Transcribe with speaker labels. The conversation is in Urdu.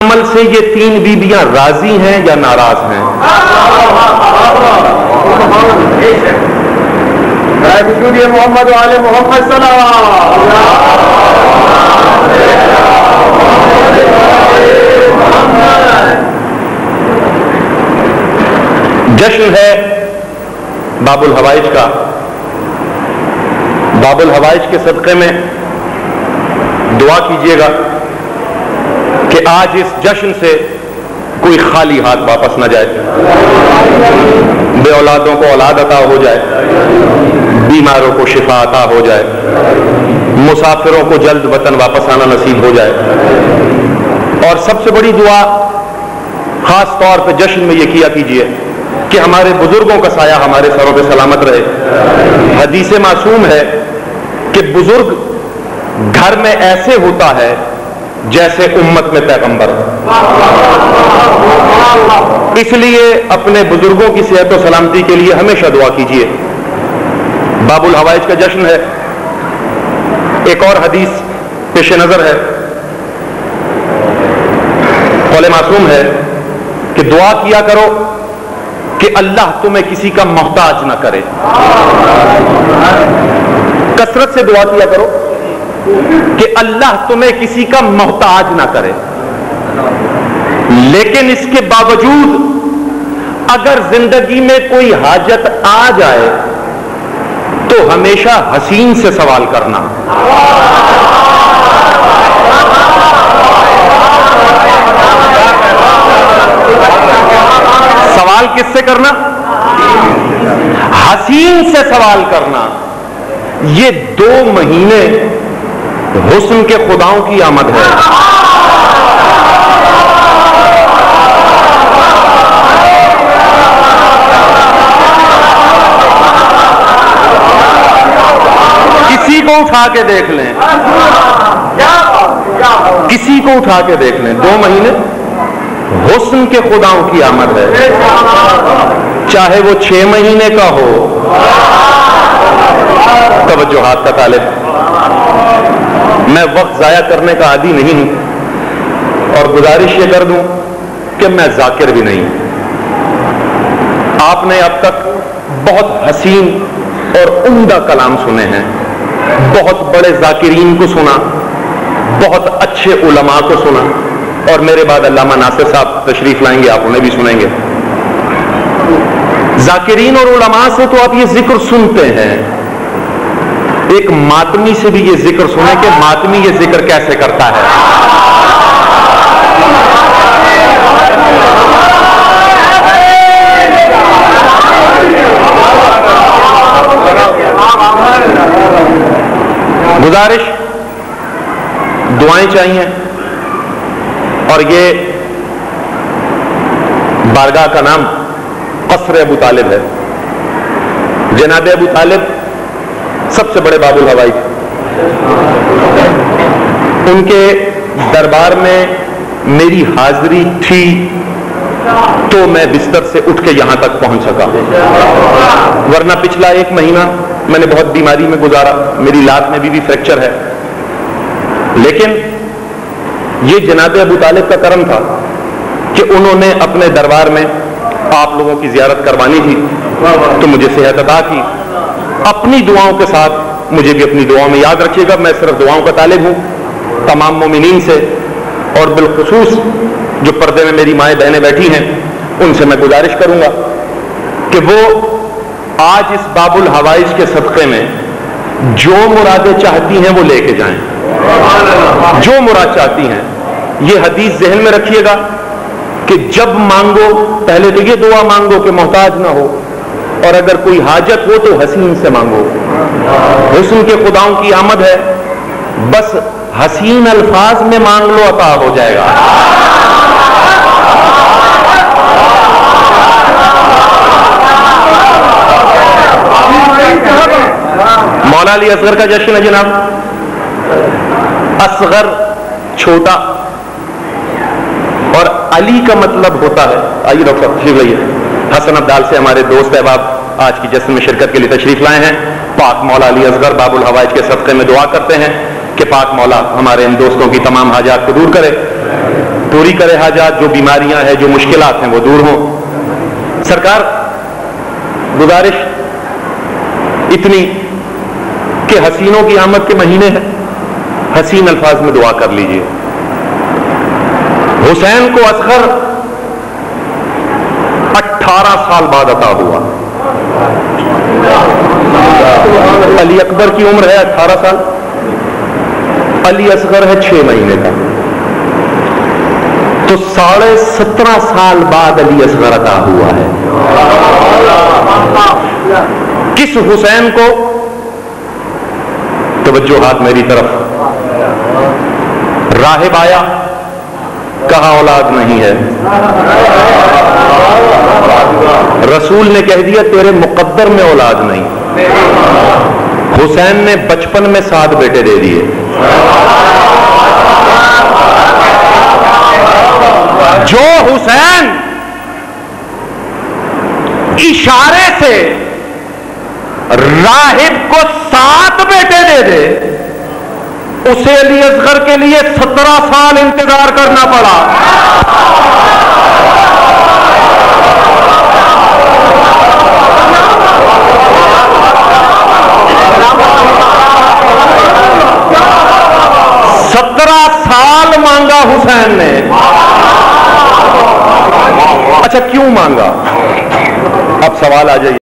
Speaker 1: عمل سے یہ 3 بیویاں راضی ہیں یا ناراض ہیں؟
Speaker 2: محمد والے محمد صلی
Speaker 1: جشن ہے باب الحوائج کا. باب الحوائج کے صدقے میں دعا کیجیے گا کہ آج اس جشن سے کوئی خالی ہاتھ واپس نہ جائے, بے اولادوں کو اولاد عطا ہو جائے, بیماروں کو شفا عطا ہو جائے, مسافروں کو جلد وطن واپس آنا نصیب ہو جائے. اور سب سے بڑی دعا خاص طور پہ جشن میں یہ کیا کیجیے کہ ہمارے بزرگوں کا سایہ ہمارے سروں پہ سلامت رہے. حدیث معصوم ہے کہ بزرگ گھر میں ایسے ہوتا ہے جیسے امت میں پیغمبر. اس لیے اپنے بزرگوں کی صحت و سلامتی کے لیے ہمیشہ دعا کیجیے. باب الحوائج کا جشن ہے. ایک اور حدیث پیش نظر ہے, قول معصوم ہے کہ دعا کیا کرو کہ اللہ تمہیں کسی کا محتاج نہ کرے. کثرت سے دعا کیا کرو کہ اللہ تمہیں کسی کا محتاج نہ کرے. لیکن اس کے باوجود اگر زندگی میں کوئی حاجت آ جائے تو ہمیشہ حسین سے سوال کرنا. سوال کس سے کرنا؟ حسین سے سوال کرنا. یہ 2 مہینے حسن کے خداؤں کی آمد ہے. کسی کو اٹھا کے دیکھ لیں, کسی کو اٹھا کے دیکھ لیں, 2 مہینے حسن کے خداؤں کی آمد ہے. چاہے وہ 6 مہینے کا ہو. توجہات کا طالب, میں وقت ضائع کرنے کا عادی نہیں ہوں اور گزارش یہ کر دوں کہ میں ذاکر بھی نہیں. آپ نے اب تک بہت حسین اور عمدہ کلام سنے ہیں, بہت بڑے ذاکرین کو سنا, بہت اچھے علماء کو سنا, اور میرے بعد علامہ ناصر صاحب تشریف لائیں گے, آپ انہیں بھی سنیں گے. ذاکرین اور علماء سے تو آپ یہ ذکر سنتے ہیں, ایک ماتمی سے بھی یہ ذکر سنیں کہ ماتمی یہ ذکر کیسے کرتا ہے. گزارش, دعائیں چاہیے, اور یہ بارگاہ کا نام قصر ابو طالب ہے. جناب ابو طالب سب سے بڑے باب الحوائج. ان کے دربار میں میری حاضری تھی تو میں بستر سے اٹھ کے یہاں تک پہنچ سکا, ورنہ پچھلا 1 مہینہ میں نے بہت بیماری میں گزارا. میری لات میں بھی فریکچر ہے. لیکن یہ جناب ابو طالب کا کرم تھا کہ انہوں نے اپنے دربار میں آپ لوگوں کی زیارت کروانی تھی تو مجھے صحت عطا کی. اپنی دعاؤں کے ساتھ مجھے بھی اپنی دعاؤں میں یاد رکھیے گا. میں صرف دعاؤں کا طالب ہوں تمام مومنین سے, اور بالخصوص جو پردے میں میری مائیں بہنیں بیٹھی ہیں ان سے میں گزارش کروں گا کہ وہ آج اس باب الحوائج کے صدقے میں جو مرادیں چاہتی ہیں وہ لے کے جائیں. جو مراد چاہتی ہیں, یہ حدیث ذہن میں رکھیے گا کہ جب مانگو پہلے تو یہ دعا مانگو کہ محتاج نہ ہو, اور اگر کوئی حاجت ہو تو حسین سے مانگو. حسن کے خداؤں کی آمد ہے, بس حسین الفاظ میں مانگ لو عطا ہو جائے گا. مولا علی اصغر کا جشن ہے جناب. اصغر چھوٹا, اور علی کا مطلب ہوتا ہے, آئیے ڈاکٹر صاحب تشریف لائیے. حسن عبدال سے ہمارے دوست احباب آج کی جشن میں شرکت کے لیے تشریف لائے ہیں. پاک مولا علی اصغر باب الحوائج کے صدقے میں دعا کرتے ہیں کہ پاک مولا ہمارے ان دوستوں کی تمام حاجات کو دور کرے. پوری کرے حاجات، جو بیماریاں ہیں، جو مشکلات ہیں وہ دور ہوں۔ سرکار گزارش اتنی کہ حسینوں کی آمد کے مہینے ہیں، حسین الفاظ میں دعا کر لیجئے۔ حسین کو اصغر 18 سال بعد عطا ہوا، علی اکبر کی عمر ہے 18 سال، علی اصغر ہے 6 مہینے کا، تو 17.5 سال بعد علی اصغر عطا ہوا ہے۔ کس حسین کو؟ توجہات میری طرف۔ راہب آیا، کہا اولاد نہیں ہے، رسول نے کہہ دیا تیرے مقدر میں اولاد نہیں۔ حسین نے بچپن میں 7 بیٹے دے دیے۔ جو حسین اشارے سے راہب کو 7 بیٹے دے دے، اسے علی اصغر کے لیے 17 سال انتظار کرنا پڑا۔ مانگا حسین نے۔ اچھا کیوں مانگا؟ اب سوال آ جائے